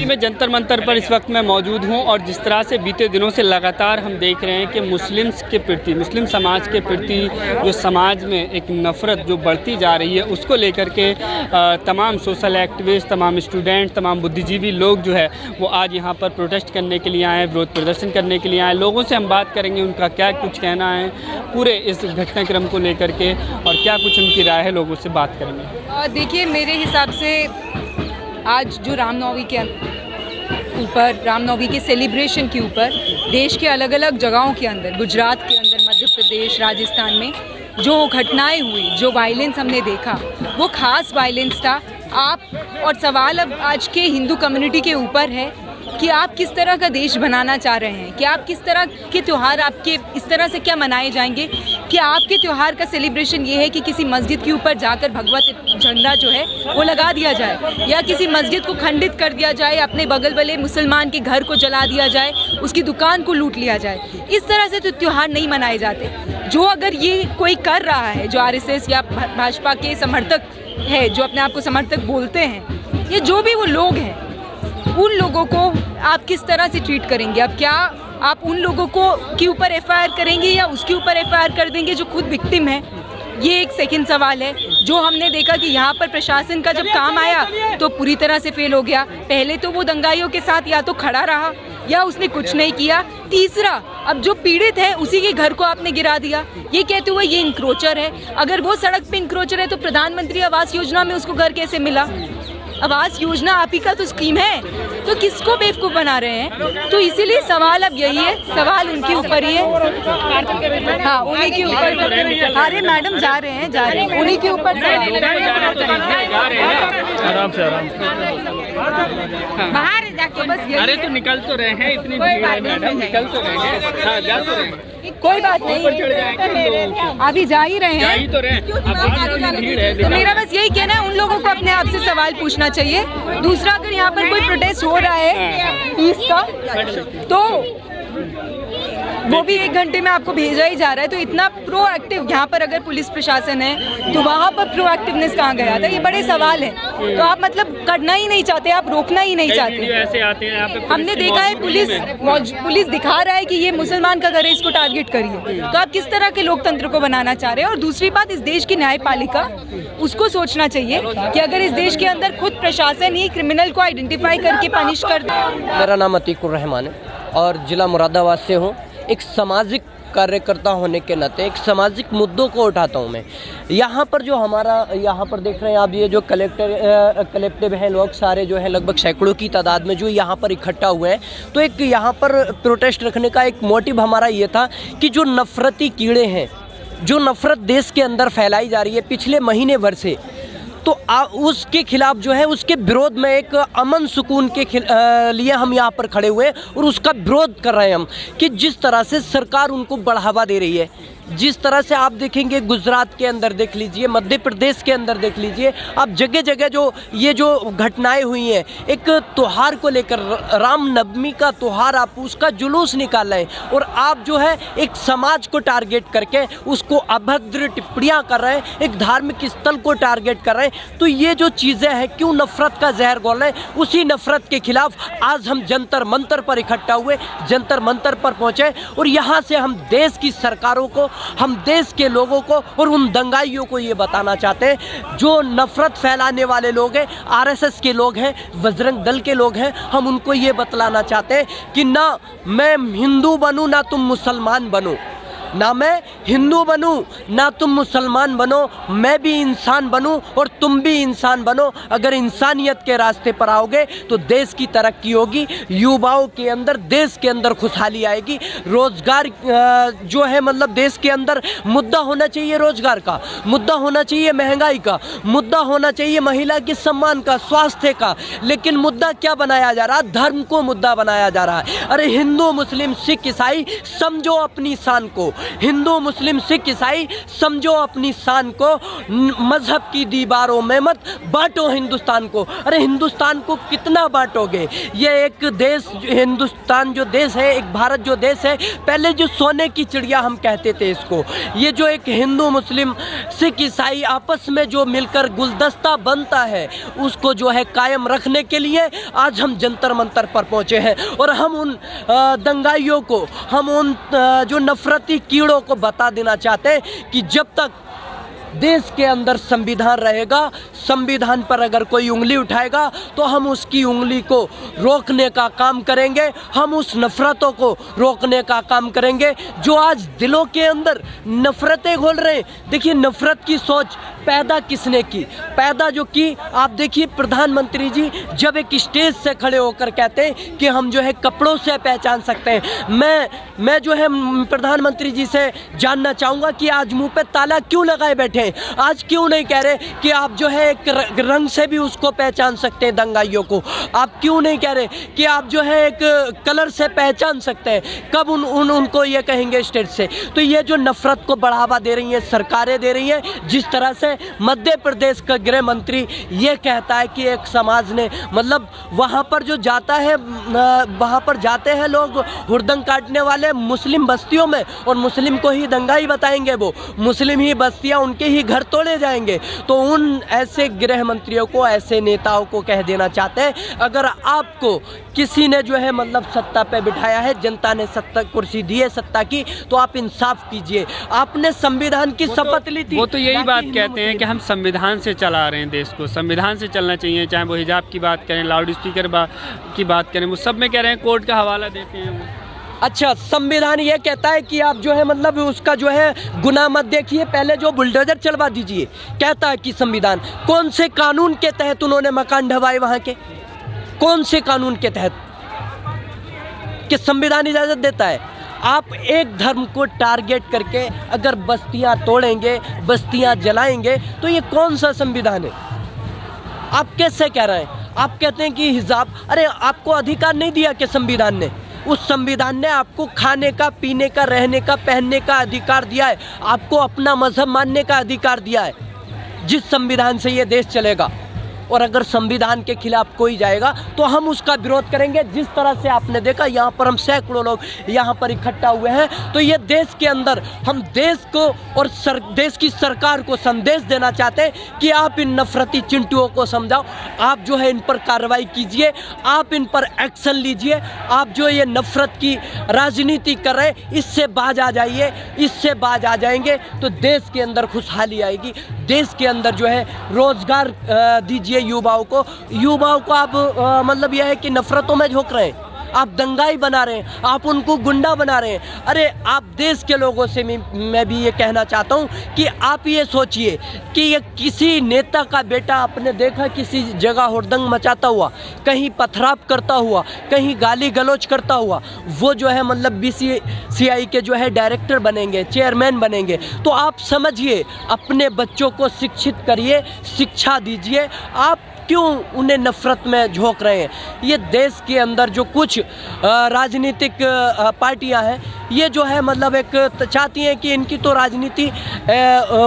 में जंतर मंतर पर इस वक्त मैं मौजूद हूं और जिस तरह से बीते दिनों से लगातार हम देख रहे हैं कि मुस्लिम्स के प्रति, मुस्लिम समाज के प्रति जो समाज में एक नफ़रत जो बढ़ती जा रही है, उसको लेकर के तमाम सोशल एक्टिविस्ट, तमाम स्टूडेंट, तमाम बुद्धिजीवी लोग जो है वो आज यहाँ पर प्रोटेस्ट करने के लिए आए, विरोध प्रदर्शन करने के लिए आए। लोगों से हम बात करेंगे उनका क्या कुछ कहना है पूरे इस घटनाक्रम को लेकर के और क्या कुछ उनकी राय है, लोगों से बात करेंगे। देखिए, मेरे हिसाब से आज जो रामनवमी के ऊपर, रामनवमी के सेलिब्रेशन के ऊपर देश के अलग अलग जगहों के अंदर, गुजरात के अंदर, मध्य प्रदेश, राजस्थान में जो घटनाएं हुई, जो वायलेंस हमने देखा, वो खास वायलेंस था। आप और सवाल अब आज के हिंदू कम्युनिटी के ऊपर है कि आप किस तरह का देश बनाना चाह रहे हैं, कि आप किस तरह के त्यौहार आपके इस तरह से क्या मनाए जाएंगे कि आपके त्यौहार का सेलिब्रेशन ये है कि किसी मस्जिद के ऊपर जाकर भगवत झंडा जो है वो लगा दिया जाए, या किसी मस्जिद को खंडित कर दिया जाए, अपने बगल वाले मुसलमान के घर को जला दिया जाए, उसकी दुकान को लूट लिया जाए। इस तरह से तो त्यौहार नहीं मनाए जाते। जो अगर ये कोई कर रहा है, जो RSS या भाजपा के समर्थक है, जो अपने आप को समर्थक बोलते हैं, ये जो भी वो लोग हैं, उन लोगों को आप किस तरह से ट्रीट करेंगे? अब क्या आप उन लोगों को के ऊपर FIR करेंगे या उसके ऊपर FIR कर देंगे जो खुद विक्टिम है? ये एक सेकंड सवाल है। जो हमने देखा कि यहाँ पर प्रशासन का जब काम आया तो पूरी तरह से फेल हो गया। पहले तो वो दंगाइयों के साथ या तो खड़ा रहा या उसने कुछ नहीं किया। तीसरा, अब जो पीड़ित है उसी के घर को आपने गिरा दिया, ये कहते हुए ये इंक्रोचर है। अगर वो सड़क पे इंक्रोचर है तो प्रधानमंत्री आवास योजना में उसको घर कैसे मिला? आवास योजना आप ही का तो स्कीम है, तो किसको बेवकूफ़ बना रहे हैं? तो इसीलिए सवाल अब यही है, सवाल उनके ऊपर ही है। हाँ, उन्हीं के ऊपर। अरे मैडम जा रहे हैं, उन्हीं के ऊपर बाहर जाके बस। अरे तो निकल तो रहे हैं, इतनी भीड़ है मैडम, निकल तो रहे हैं। हाँ, जा तो रहे हैं, कोई बात नहीं, अभी जा ही रहे हैं, तो मेरा बस यही कहना है, उन लोगों को अपने आप से सवाल पूछना चाहिए। दूसरा, अगर यहाँ पर कोई प्रोटेस्ट हो रहा है पीस का, तो वो भी 1 घंटे में आपको भेजा ही जा रहा है। तो इतना प्रोएक्टिव यहाँ पर अगर पुलिस प्रशासन है तो वहाँ पर प्रोएक्टिवनेस कहाँ गया था? ये बड़े सवाल हैं। तो आप मतलब करना ही नहीं चाहते, आप रोकना ही नहीं चाहते। ऐसे आते हैं यहाँ पे, हमने देखा है पुलिस दिखा रहा है कि ये मुसलमान का घर है, इसको टारगेट करिए। तो आप किस तरह के लोकतंत्र को बनाना चाह रहे हैं? और दूसरी बात, इस देश की न्यायपालिका, उसको सोचना चाहिए कि अगर इस देश के अंदर खुद प्रशासन ही क्रिमिनल को आइडेंटिफाई करके पनिश कर दे। मेरा नाम अतीकुर रहमान है और जिला मुरादाबाद से हूँ। एक सामाजिक कार्यकर्ता होने के नाते एक सामाजिक मुद्दों को उठाता हूँ मैं। यहाँ पर जो हमारा यहाँ पर देख रहे हैं आप, ये जो कलेक्टिव हैं, लोग सारे जो हैं लगभग सैकड़ों की तादाद में जो यहाँ पर इकट्ठा हुए हैं। तो एक यहाँ पर प्रोटेस्ट रखने का एक मोटिव हमारा ये था कि जो नफ़रती कीड़े हैं, जो नफ़रत देश के अंदर फैलाई जा रही है पिछले महीने भर से, तो उसके खिलाफ जो है, उसके विरोध में एक अमन सुकून के लिए हम यहाँ पर खड़े हुए और उसका विरोध कर रहे हैं हम कि जिस तरह से सरकार उनको बढ़ावा दे रही है, जिस तरह से आप देखेंगे गुजरात के अंदर देख लीजिए, मध्य प्रदेश के अंदर देख लीजिए आप, जगह जगह जो घटनाएं हुई हैं, एक त्यौहार को लेकर, रामनवमी का त्यौहार, आप उसका जुलूस निकाल रहे हैं और आप जो है एक समाज को टारगेट करके उसको अभद्र टिप्पणियां कर रहे हैं, एक धार्मिक स्थल को टारगेट कर रहे हैं। तो ये जो चीज़ें हैं, क्यों नफ़रत का जहर घोल रहे हैं? उसी नफ़रत के खिलाफ आज हम जंतर मंतर पर इकट्ठा हुए, जंतर मंतर पर पहुँचे और यहाँ से हम देश की सरकारों को, हम देश के लोगों को और उन दंगाइयों को ये बताना चाहते हैं, जो नफ़रत फैलाने वाले लोग हैं, RSS के लोग हैं, बजरंग दल के लोग हैं, हम उनको ये बतलाना चाहते हैं कि ना मैं हिंदू बनूं ना तुम मुसलमान बनो, ना मैं हिंदू बनूं ना तुम मुसलमान बनो, मैं भी इंसान बनूं और तुम भी इंसान बनो। अगर इंसानियत के रास्ते पर आओगे तो देश की तरक्की होगी, युवाओं के अंदर, देश के अंदर खुशहाली आएगी। रोजगार जो है, मतलब देश के अंदर मुद्दा होना चाहिए, रोजगार का मुद्दा होना चाहिए, महंगाई का मुद्दा होना चाहिए, महिला के सम्मान का, स्वास्थ्य का। लेकिन मुद्दा क्या बनाया जा रहा है? धर्म को मुद्दा बनाया जा रहा है। अरे हिंदू, मुस्लिम, सिख, ईसाई, समझो अपनी शान को, हिंदू मुस्लिम सिख ईसाई समझो अपनी शान को, मजहब की दीवारों में मत बांटो हिंदुस्तान को। अरे हिंदुस्तान को कितना बांटोगे? ये एक देश, हिंदुस्तान जो देश है, एक भारत जो देश है, पहले जो सोने की चिड़िया हम कहते थे इसको, ये जो एक हिंदू मुस्लिम सिख ईसाई आपस में जो मिलकर गुलदस्ता बनता है, उसको जो है कायम रखने के लिए आज हम जंतर मंतर पर पहुंचे हैं। और हम उन दंगाइयों को, हम उन जो नफरती कीड़ों को बता देना चाहते हैं कि जब तक देश के अंदर संविधान रहेगा, संविधान पर अगर कोई उंगली उठाएगा तो हम उसकी उंगली को रोकने का काम करेंगे, हम उस नफ़रतों को रोकने का काम करेंगे जो आज दिलों के अंदर नफ़रतें घोल रहे हैं। देखिए नफ़रत की सोच पैदा किसने की? पैदा जो की, आप देखिए प्रधानमंत्री जी जब एक स्टेज से खड़े होकर कहते हैं कि हम जो है कपड़ों से पहचान सकते हैं। मैं जो है प्रधानमंत्री जी से जानना चाहूँगा कि आज मुंह पे ताला क्यों लगाए बैठे? आज क्यों नहीं कह रहे कि आप जो है एक रंग से भी उसको पहचान सकते हैं दंगाइयों को? आप क्यों नहीं कह रहे कि आप जो है एक कलर से पहचान सकते हैं? कब उनको ये कहेंगे स्टेज से? तो ये जो नफरत को बढ़ावा दे रही हैं सरकारें दे रही हैं, जिस तरह से मध्य प्रदेश का गृह मंत्री ये कहता है कि एक समाज ने, मतलब वहाँ पर जो जाता है, वहाँ पर जाते हैं लोग हुड़दंग काटने वाले मुस्लिम बस्तियों में, और मुस्लिम को ही दंगाई बताएंगे, वो मुस्लिम ही बस्तियाँ उनके ही घर तोड़े जाएंगे। तो उन ऐसे गृह मंत्रियों को, ऐसे नेताओं को कह देना चाहते हैं, अगर आपको किसी ने जो है मतलब सत्ता पे बिठाया है, जनता ने सत्ता कुर्सी दी है सत्ता की, तो आप इंसाफ कीजिए। आपने संविधान की शपथ ली थी, वो तो यही बात कहते हैं कि हम संविधान से चला रहे हैं देश को, संविधान से चलना चाहिए। चाहे वो हिजाब की बात करें, लाउड स्पीकर की बात करें, वो सब में कह रहे हैं कोर्ट का हवाला देते हैं वो। अच्छा, संविधान ये कहता है कि आप जो है मतलब उसका जो है गुनाह मत देखिए, पहले जो बुलडोजर चलवा दीजिए, कहता है कि संविधान। कौन से कानून के तहत उन्होंने मकान ढवाए वहाँ के? कौन से कानून के तहत कि संविधान इजाज़त देता है? आप एक धर्म को टारगेट करके अगर बस्तियाँ तोड़ेंगे, बस्तियाँ जलाएंगे, तो ये कौन सा संविधान है? आप कैसे कह रहे हैं? आप कहते हैं कि हिजाब, अरे आपको अधिकार नहीं दिया कि संविधान ने? उस संविधान ने आपको खाने का, पीने का, रहने का, पहनने का अधिकार दिया है, आपको अपना मजहब मानने का अधिकार दिया है, जिस संविधान से ये देश चलेगा। और अगर संविधान के खिलाफ कोई जाएगा तो हम उसका विरोध करेंगे। जिस तरह से आपने देखा यहाँ पर हम सैकड़ों लोग यहाँ पर इकट्ठा हुए हैं, तो ये देश के अंदर हम देश को और देश की सरकार को संदेश देना चाहते हैं कि आप इन नफरती चिंटुओं को समझाओ, आप जो है इन पर कार्रवाई कीजिए, आप इन पर एक्शन लीजिए। आप जो ये नफरत की राजनीति कर रहे हैं, इससे बाज आ जाइए। इससे बाज आ जाएंगे तो देश के अंदर खुशहाली आएगी, देश के अंदर जो है रोजगार दीजिए युवाओं को। आप मतलब यह है कि नफरतों में झोंक रहे हैं, आप दंगाई बना रहे हैं, आप उनको गुंडा बना रहे हैं। अरे आप देश के लोगों से मैं भी ये कहना चाहता हूँ कि आप ये सोचिए कि ये किसी नेता का बेटा आपने देखा किसी जगह हुड़दंग मचाता हुआ, कहीं पथराव करता हुआ, कहीं गाली गलौज करता हुआ, वो जो है मतलब BCCI के जो है डायरेक्टर बनेंगे, चेयरमैन बनेंगे? तो आप समझिए, अपने बच्चों को शिक्षित करिए, शिक्षा दीजिए। आप क्यों उन्हें नफरत में झोंक रहे हैं? ये देश के अंदर जो कुछ राजनीतिक पार्टियां हैं, ये जो है मतलब एक चाहती हैं कि इनकी तो राजनीति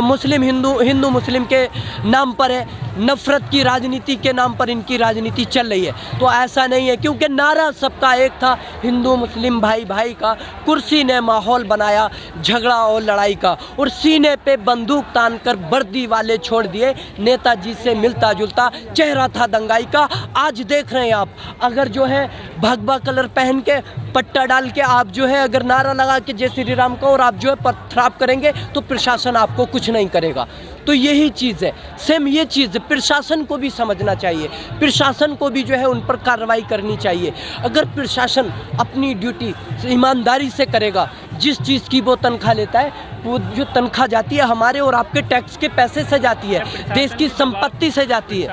मुस्लिम हिंदू मुस्लिम के नाम पर है, नफरत की राजनीति के नाम पर इनकी राजनीति चल रही है। तो ऐसा नहीं है, क्योंकि नारा सबका एक था, हिंदू मुस्लिम भाई भाई का। कुर्सी ने माहौल बनाया झगड़ा और लड़ाई का, और सीने पे बंदूक तान कर वर्दी वाले छोड़ दिए। नेताजी से मिलता जुलता चेहरा था दंगाई का। आज देख रहे हैं आप, अगर जो है भगवा कलर पहन के पट्टा डाल के आप जो है अगर नारा लगा के जय श्री राम का और आप जो है पथराव करेंगे, तो प्रशासन आपको कुछ नहीं करेगा। तो यही चीज़ है, सेम ये चीज़ प्रशासन को भी समझना चाहिए, प्रशासन को भी जो है उन पर कार्रवाई करनी चाहिए। अगर प्रशासन अपनी ड्यूटी ईमानदारी से करेगा, जिस चीज़ की वो तनख्वाह लेता है, वो जो तनख्वाह जाती है हमारे और आपके टैक्स के पैसे से जाती है, देश की संपत्ति से जाती है।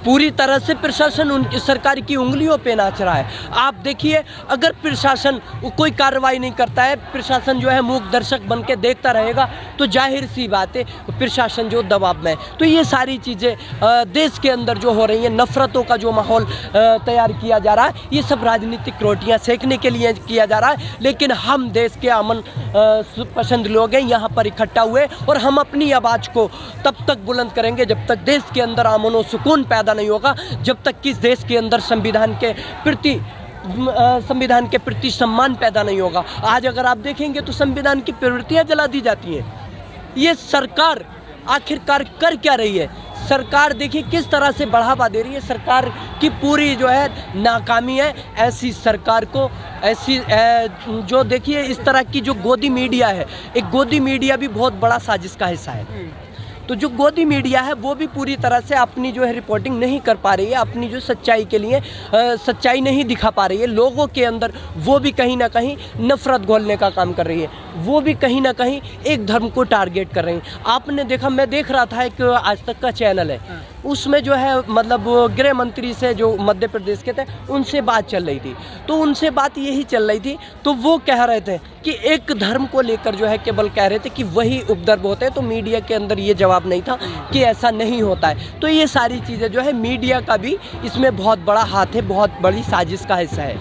पूरी तरह से प्रशासन उनकी सरकार की उंगलियों पे नाच रहा है। आप देखिए, अगर प्रशासन कोई कार्रवाई नहीं करता है, प्रशासन जो है मूक दर्शक बन के देखता रहेगा, तो जाहिर सी बात है प्रशासन जो दबाव में है। तो ये सारी चीज़ें देश के अंदर जो हो रही हैं, नफ़रतों का जो माहौल तैयार किया जा रहा है, ये सब राजनीतिक रोटियां सेकने के लिए किया जा रहा है। लेकिन हम देश के अमन पसंद लोग हैं, यहाँ पर इकट्ठा हुए, और हम अपनी आवाज़ को तब तक बुलंद करेंगे जब तक देश के अंदर अमन और सुकून पैदा नहीं होगा, जब तक कि देश के अंदर संविधान के प्रति सम्मान पैदा नहीं होगा। आज अगर आप देखेंगे तो संविधान की प्रवृत्तियाँ जला दी जाती हैं। ये सरकार आखिरकार कर क्या रही है? सरकार देखिए किस तरह से बढ़ावा दे रही है। सरकार की पूरी जो है नाकामी है। ऐसी सरकार को जो देखिए इस तरह की जो गोदी मीडिया है, एक गोदी मीडिया भी बहुत बड़ा साजिश का हिस्सा है। तो जो गोदी मीडिया है वो भी पूरी तरह से अपनी जो है रिपोर्टिंग नहीं कर पा रही है, अपनी जो सच्चाई के लिए सच्चाई नहीं दिखा पा रही है। लोगों के अंदर वो भी कहीं ना कहीं नफरत घोलने का काम कर रही है, वो भी कहीं ना कहीं एक धर्म को टारगेट कर रही है। आपने देखा, मैं देख रहा था एक आज तक का चैनल है, उसमें जो है मतलब गृह मंत्री से जो मध्य प्रदेश के थे उनसे बात चल रही थी। तो उनसे बात यही चल रही थी, तो वो कह रहे थे कि एक धर्म को लेकर जो है केवल कह रहे थे कि वही उपद्रव होते हैं। तो मीडिया के अंदर ये जवाब नहीं था कि ऐसा नहीं होता है। तो ये सारी चीज़ें जो है मीडिया का भी इसमें बहुत बड़ा हाथ है, बहुत बड़ी साजिश का हिस्सा है।